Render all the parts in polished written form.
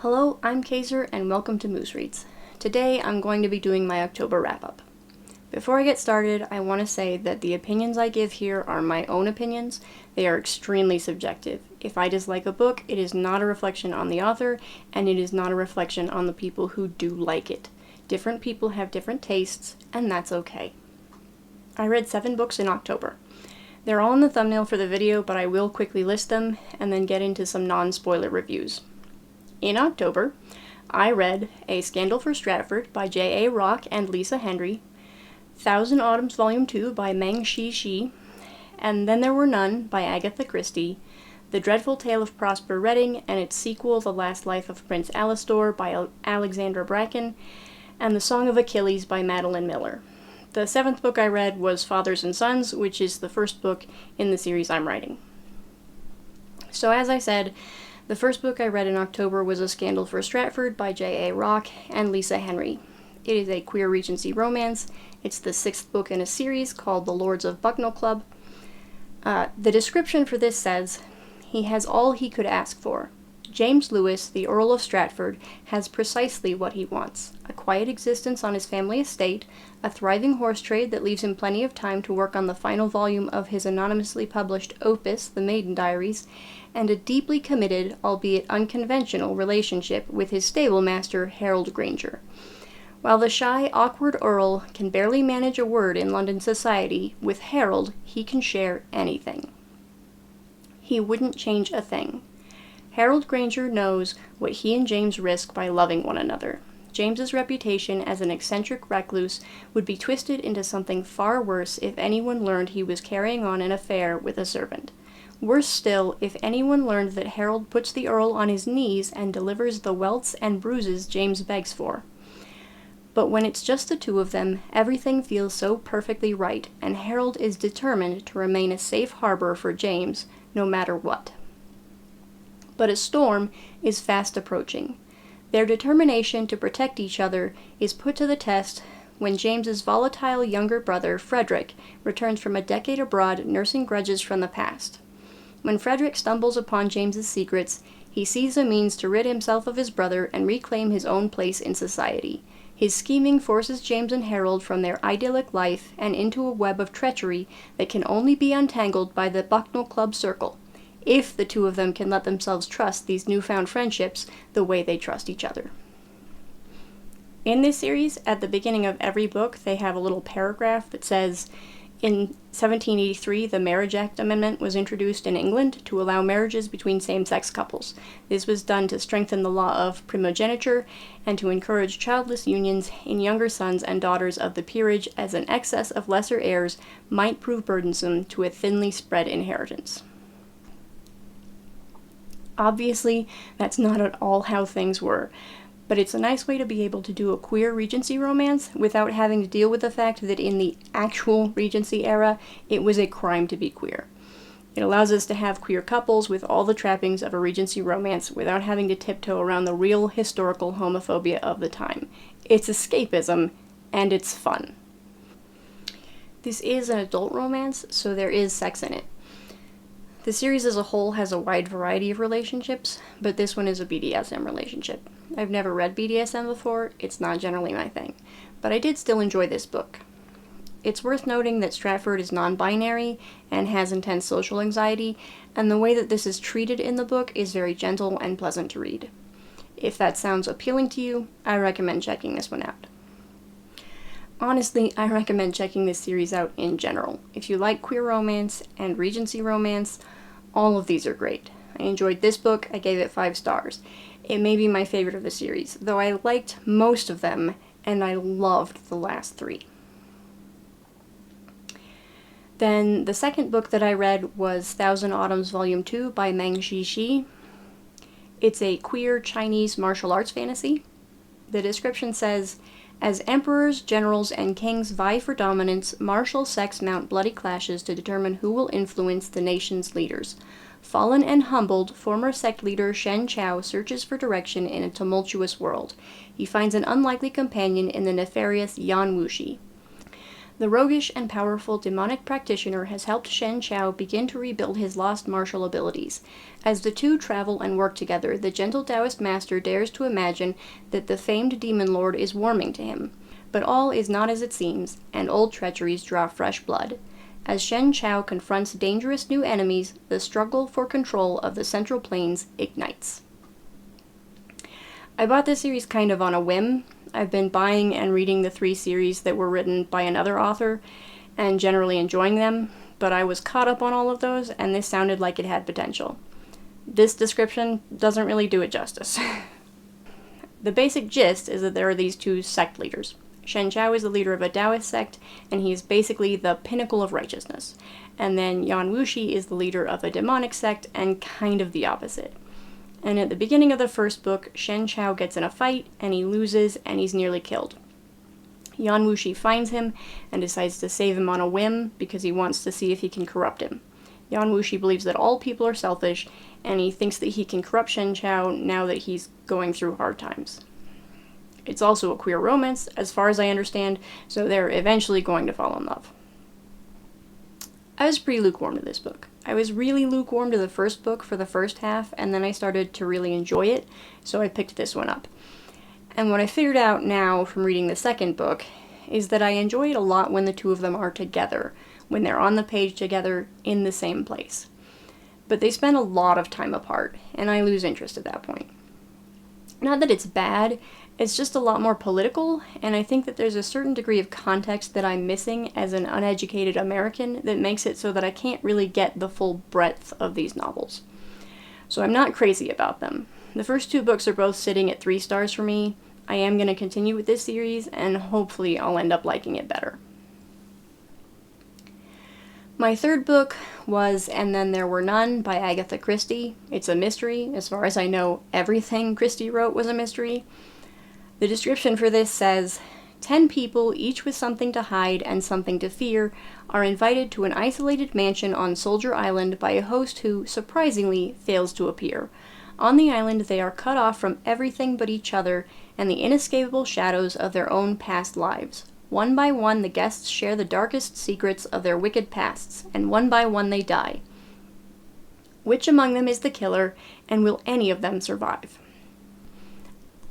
Hello, I'm Kaiser and welcome to Moose Reads. Today I'm going to be doing my October wrap-up. Before I get started, I want to say that the opinions I give here are my own opinions. They are extremely subjective. If I dislike a book, it is not a reflection on the author, and it is not a reflection on the people who do like it. Different people have different tastes, and that's okay. I read 7 books in October. They're all in the thumbnail for the video, but I will quickly list them and then get into some non-spoiler reviews. In October, I read A Scandal for Stratford by J.A. Rock and Lisa Henry, Thousand Autumns Volume 2 by Meng Shi, and Then There Were None by Agatha Christie, The Dreadful Tale of Prosper Redding and its sequel The Last Life of Prince Alastor by Alexandra Bracken, and The Song of Achilles by Madeline Miller. The 7th book I read was Fathers and Sons, which is the first book in the series I'm writing. So as I said, the first book I read in October was A Scandal for Stratford by J.A. Rock and Lisa Henry. It is a queer Regency romance. It's the 6th book in a series called The Lords of Bucknell Club. The description for this says, "He has all he could ask for. James Lewis, the Earl of Stratford, has precisely what he wants. A quiet existence on his family estate, a thriving horse trade that leaves him plenty of time to work on the final volume of his anonymously published opus, The Maiden Diaries, and a deeply committed, albeit unconventional, relationship with his stable master, Harold Granger. While the shy, awkward Earl can barely manage a word in London society, with Harold he can share anything. He wouldn't change a thing. Harold Granger knows what he and James risk by loving one another. James's reputation as an eccentric recluse would be twisted into something far worse if anyone learned he was carrying on an affair with a servant. Worse still, if anyone learned that Harold puts the Earl on his knees and delivers the welts and bruises James begs for. But when it's just the two of them, everything feels so perfectly right, and Harold is determined to remain a safe harbor for James, no matter what. But a storm is fast approaching. Their determination to protect each other is put to the test when James's volatile younger brother, Frederick, returns from a decade abroad nursing grudges from the past. When Frederick stumbles upon James's secrets, he sees a means to rid himself of his brother and reclaim his own place in society. His scheming forces James and Harold from their idyllic life and into a web of treachery that can only be untangled by the Bucknell Club circle, if the two of them can let themselves trust these newfound friendships the way they trust each other. In this series, at the beginning of every book, they have a little paragraph that says, in 1783, the Marriage Act Amendment was introduced in England to allow marriages between same-sex couples. This was done to strengthen the law of primogeniture and to encourage childless unions in younger sons and daughters of the peerage, as an excess of lesser heirs might prove burdensome to a thinly spread inheritance. Obviously, that's not at all how things were, but it's a nice way to be able to do a queer Regency romance without having to deal with the fact that in the actual Regency era, it was a crime to be queer. It allows us to have queer couples with all the trappings of a Regency romance without having to tiptoe around the real historical homophobia of the time. It's escapism, and it's fun. This is an adult romance, so there is sex in it. The series as a whole has a wide variety of relationships, but this one is a BDSM relationship. I've never read BDSM before, it's not generally my thing, but I did still enjoy this book. It's worth noting that Stratford is non-binary and has intense social anxiety, and the way that this is treated in the book is very gentle and pleasant to read. If that sounds appealing to you, I recommend checking this one out. Honestly, I recommend checking this series out in general. If you like queer romance and Regency romance, all of these are great. I enjoyed this book, I gave it 5 stars. It may be my favorite of the series, though I liked most of them, and I loved the last 3. Then the second book that I read was Thousand Autumns Volume 2 by Meng Shi. It's a queer Chinese martial arts fantasy. The description says, "As emperors, generals, and kings vie for dominance, martial sects mount bloody clashes to determine who will influence the nation's leaders. Fallen and humbled, former sect leader Shen Chao searches for direction in a tumultuous world. He finds an unlikely companion in the nefarious Yan Wuxi. The roguish and powerful demonic practitioner has helped Shen Chao begin to rebuild his lost martial abilities. As the two travel and work together, the gentle Taoist master dares to imagine that the famed demon lord is warming to him. But all is not as it seems, and old treacheries draw fresh blood. As Shen Chao confronts dangerous new enemies, the struggle for control of the Central Plains ignites. I bought this series kind of on a whim. I've been buying and reading the 3 series that were written by another author, and generally enjoying them, but I was caught up on all of those, and this sounded like it had potential. This description doesn't really do it justice. The basic gist is that there are these 2 sect leaders. Shen Chao is the leader of a Taoist sect, and he is basically the pinnacle of righteousness. And then Yan Wuxi is the leader of a demonic sect, and kind of the opposite. And at the beginning of the first book, Shen Chao gets in a fight, and he loses, and he's nearly killed. Yan Wuxi finds him, and decides to save him on a whim, because he wants to see if he can corrupt him. Yan Wuxi believes that all people are selfish, and he thinks that he can corrupt Shen Chao now that he's going through hard times. It's also a queer romance, as far as I understand, so they're eventually going to fall in love. I was pretty lukewarm to this book. I was really lukewarm to the first book for the first half, and then I started to really enjoy it, so I picked this one up. And what I figured out now from reading the second book is that I enjoy it a lot when the 2 of them are together, when they're on the page together in the same place. But they spend a lot of time apart, and I lose interest at that point. Not that it's bad, it's just a lot more political, and I think that there's a certain degree of context that I'm missing as an uneducated American that makes it so that I can't really get the full breadth of these novels. So I'm not crazy about them. The first 2 books are both sitting at 3 stars for me. I am going to continue with this series, and hopefully I'll end up liking it better. My third book was And Then There Were None by Agatha Christie. It's a mystery. As far as I know, everything Christie wrote was a mystery. The description for this says, 10 people, each with something to hide and something to fear, are invited to an isolated mansion on Soldier Island by a host who, surprisingly, fails to appear. On the island, they are cut off from everything but each other and the inescapable shadows of their own past lives. One by one, the guests share the darkest secrets of their wicked pasts, and one by one they die. Which among them is the killer, and will any of them survive?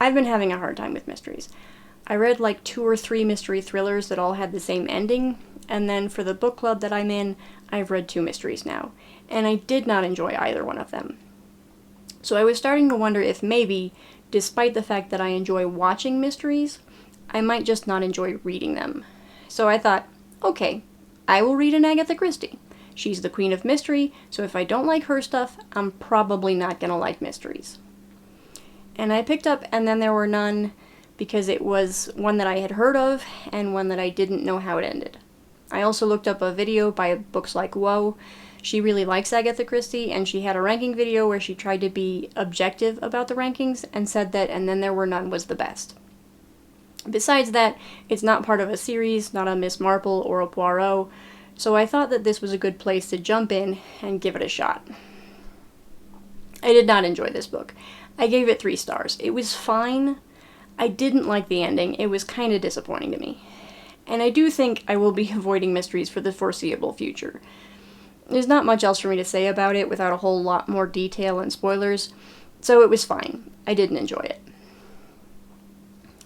I've been having a hard time with mysteries. I read like 2 or 3 mystery thrillers that all had the same ending, and then for the book club that I'm in, I've read 2 mysteries now, and I did not enjoy either one of them. So I was starting to wonder if maybe, despite the fact that I enjoy watching mysteries, I might just not enjoy reading them. So I thought, okay, I will read an Agatha Christie. She's the queen of mystery, so if I don't like her stuff, I'm probably not gonna like mysteries. And I picked up And Then There Were None because it was one that I had heard of and one that I didn't know how it ended. I also looked up a video by Books Like Whoa. She really likes Agatha Christie, and she had a ranking video where she tried to be objective about the rankings and said that And Then There Were None was the best. Besides that, it's not part of a series, not a Miss Marple or a Poirot, so I thought that this was a good place to jump in and give it a shot. I did not enjoy this book. I gave it 3 stars. It was fine. I didn't like the ending. It was kind of disappointing to me. And I do think I will be avoiding mysteries for the foreseeable future. There's not much else for me to say about it without a whole lot more detail and spoilers, so it was fine. I didn't enjoy it.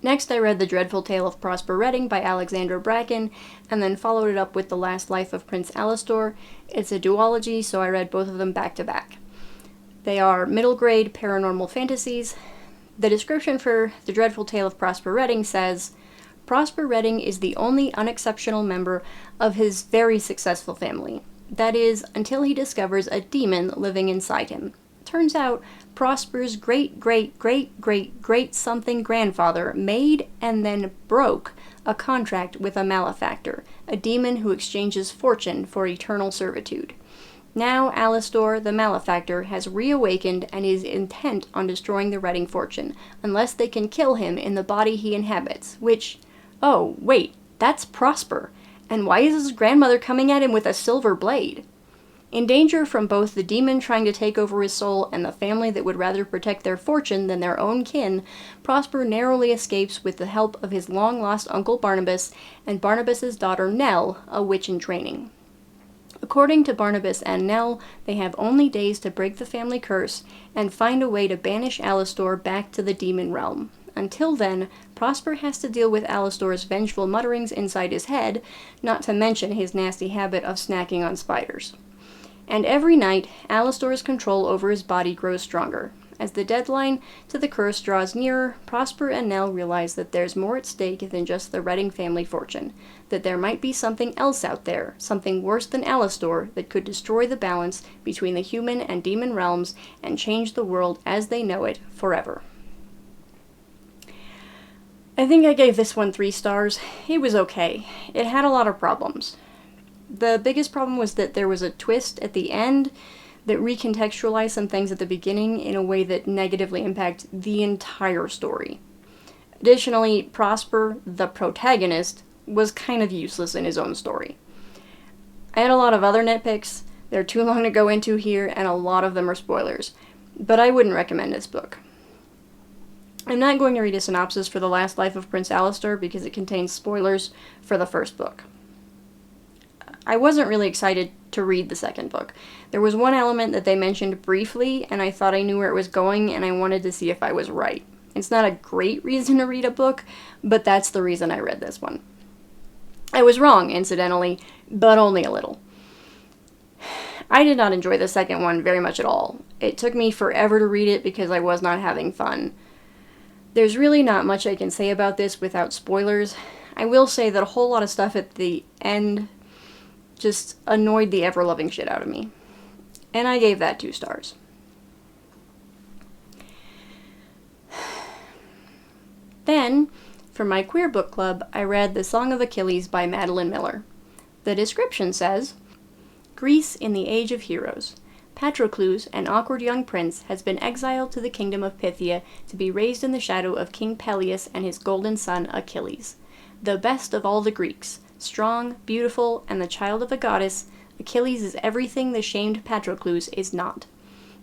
Next, I read The Dreadful Tale of Prosper Redding by Alexandra Bracken, and then followed it up with The Last Life of Prince Alastor. It's a duology, so I read both of them back to back. They are middle-grade paranormal fantasies. The description for The Dreadful Tale of Prosper Redding says, Prosper Redding is the only unexceptional member of his very successful family. That is, until he discovers a demon living inside him. Turns out, Prosper's great-great-great-great-great-something grandfather made and then broke a contract with a malefactor, a demon who exchanges fortune for eternal servitude. Now Alastor, the malefactor, has reawakened and is intent on destroying the Redding fortune, unless they can kill him in the body he inhabits, which... Oh, wait, that's Prosper. And why is his grandmother coming at him with a silver blade? In danger from both the demon trying to take over his soul and the family that would rather protect their fortune than their own kin, Prosper narrowly escapes with the help of his long-lost uncle Barnabas and Barnabas's daughter Nell, a witch in training. According to Barnabas and Nell, they have only days to break the family curse and find a way to banish Alastor back to the demon realm. Until then, Prosper has to deal with Alastor's vengeful mutterings inside his head, not to mention his nasty habit of snacking on spiders. And every night, Alastor's control over his body grows stronger. As the deadline to the curse draws nearer, Prosper and Nell realize that there's more at stake than just the Redding family fortune, that there might be something else out there, something worse than Alastor, that could destroy the balance between the human and demon realms and change the world as they know it forever. I think I gave this one 3 stars. It was okay. It had a lot of problems. The biggest problem was that there was a twist at the end that recontextualized some things at the beginning in a way that negatively impacted the entire story. Additionally, Prosper, the protagonist, was kind of useless in his own story. I had a lot of other nitpicks. They're too long to go into here, and a lot of them are spoilers. But I wouldn't recommend this book. I'm not going to read a synopsis for The Last Life of Prince Alastor because it contains spoilers for the first book. I wasn't really excited to read the second book. There was one element that they mentioned briefly, and I thought I knew where it was going, and I wanted to see if I was right. It's not a great reason to read a book, but that's the reason I read this one. I was wrong, incidentally, but only a little. I did not enjoy the second one very much at all. It took me forever to read it because I was not having fun. There's really not much I can say about this without spoilers. I will say that a whole lot of stuff at the end just annoyed the ever-loving shit out of me. And I gave that 2 stars. Then, for my queer book club, I read The Song of Achilles by Madeline Miller. The description says, Greece in the Age of Heroes. Patroclus, an awkward young prince, has been exiled to the kingdom of Pythia to be raised in the shadow of King Peleus and his golden son Achilles. The best of all the Greeks, strong, beautiful, and the child of a goddess, Achilles is everything the shamed Patroclus is not.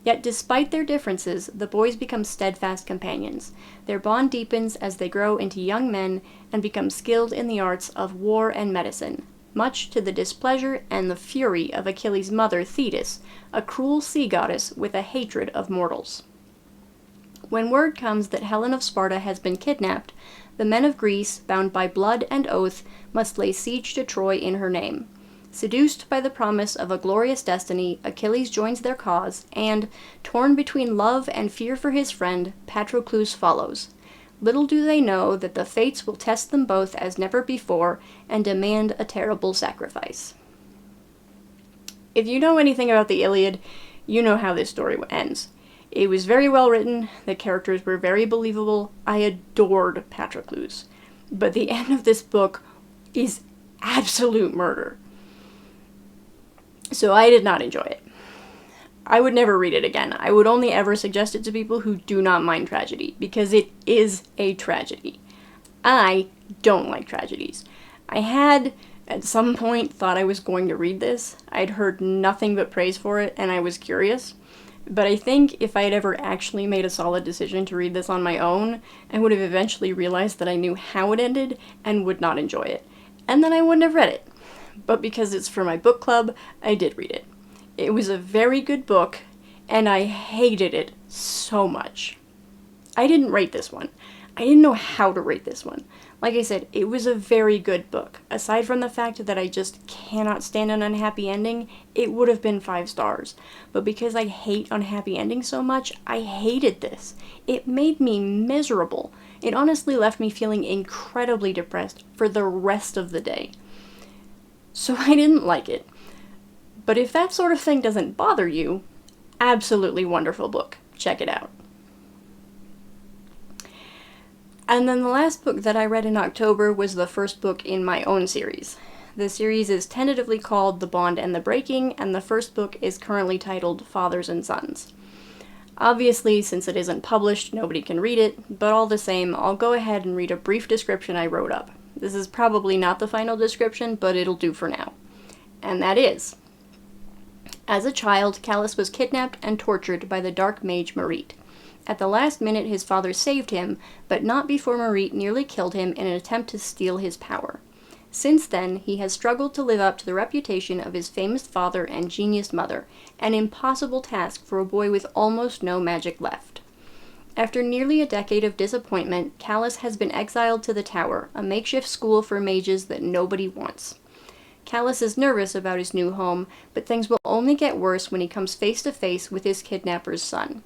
Yet despite their differences, the boys become steadfast companions. Their bond deepens as they grow into young men and become skilled in the arts of war and medicine, much to the displeasure and the fury of Achilles' mother Thetis, a cruel sea goddess with a hatred of mortals. When word comes that Helen of Sparta has been kidnapped, the men of Greece, bound by blood and oath, must lay siege to Troy in her name. Seduced by the promise of a glorious destiny, Achilles joins their cause, and, torn between love and fear for his friend, Patroclus follows. Little do they know that the fates will test them both as never before and demand a terrible sacrifice. If you know anything about the Iliad, you know how this story ends. It was very well written, the characters were very believable, I adored Patroclus. But the end of this book is absolute murder. So I did not enjoy it. I would never read it again. I would only ever suggest it to people who do not mind tragedy, because it is a tragedy. I don't like tragedies. I had, at some point, thought I was going to read this. I'd heard nothing but praise for it, and I was curious. But I think if I had ever actually made a solid decision to read this on my own, I would have eventually realized that I knew how it ended and would not enjoy it. And then I wouldn't have read it. But because it's for my book club, I did read it. It was a very good book, and I hated it so much. I didn't rate this one. I didn't know how to rate this one. Like I said, it was a very good book. Aside from the fact that I just cannot stand an unhappy ending, it would have been 5 stars. But because I hate unhappy endings so much, I hated this. It made me miserable. It honestly left me feeling incredibly depressed for the rest of the day. So I didn't like it. But if that sort of thing doesn't bother you, absolutely wonderful book. Check it out. And then the last book that I read in October was the first book in my own series. The series is tentatively called The Bond and the Breaking, and the first book is currently titled Fathers and Sons. Obviously, since it isn't published, nobody can read it, but all the same, I'll go ahead and read a brief description I wrote up. This is probably not the final description, but it'll do for now. And that is, As a child, Callus was kidnapped and tortured by the dark mage Marit. At the last minute, his father saved him, but not before Marit nearly killed him in an attempt to steal his power. Since then, he has struggled to live up to the reputation of his famous father and genius mother, an impossible task for a boy with almost no magic left. After nearly a decade of disappointment, Callus has been exiled to the Tower, a makeshift school for mages that nobody wants. Callus is nervous about his new home, but things will only get worse when he comes face to face with his kidnapper's son.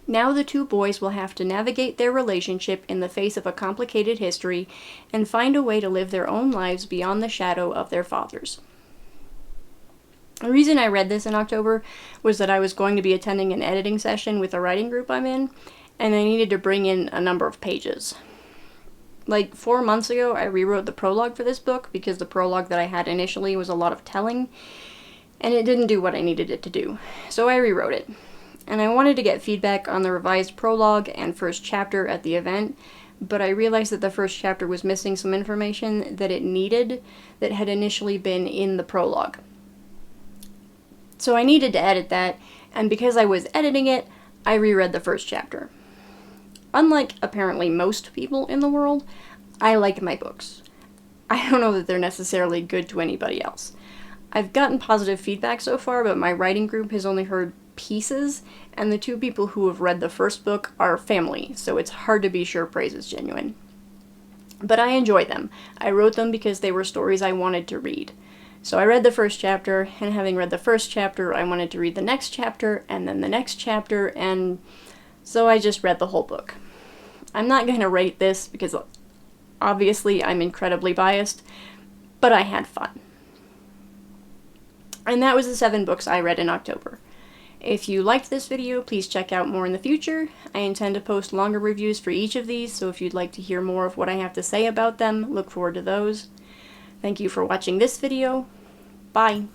Now the two boys will have to navigate their relationship in the face of a complicated history and find a way to live their own lives beyond the shadow of their fathers. The reason I read this in October was that I was going to be attending an editing session with a writing group I'm in, and I needed to bring in a number of pages. Like 4 months ago, I rewrote the prologue for this book because the prologue that I had initially was a lot of telling, and it didn't do what I needed it to do. So I rewrote it. And I wanted to get feedback on the revised prologue and first chapter at the event, but I realized that the first chapter was missing some information that it needed that had initially been in the prologue. So I needed to edit that, and because I was editing it, I reread the first chapter. Unlike apparently most people in the world, I like my books. I don't know that they're necessarily good to anybody else. I've gotten positive feedback so far, but my writing group has only heard pieces, and the two people who have read the first book are family, so it's hard to be sure praise is genuine. But I enjoy them. I wrote them because they were stories I wanted to read. So I read the first chapter, and having read the first chapter, I wanted to read the next chapter, and then the next chapter, and so I just read the whole book. I'm not going to rate this because obviously I'm incredibly biased, but I had fun. And that was the 7 books I read in October. If you liked this video, please check out more in the future. I intend to post longer reviews for each of these, so if you'd like to hear more of what I have to say about them, look forward to those. Thank you for watching this video. Bye!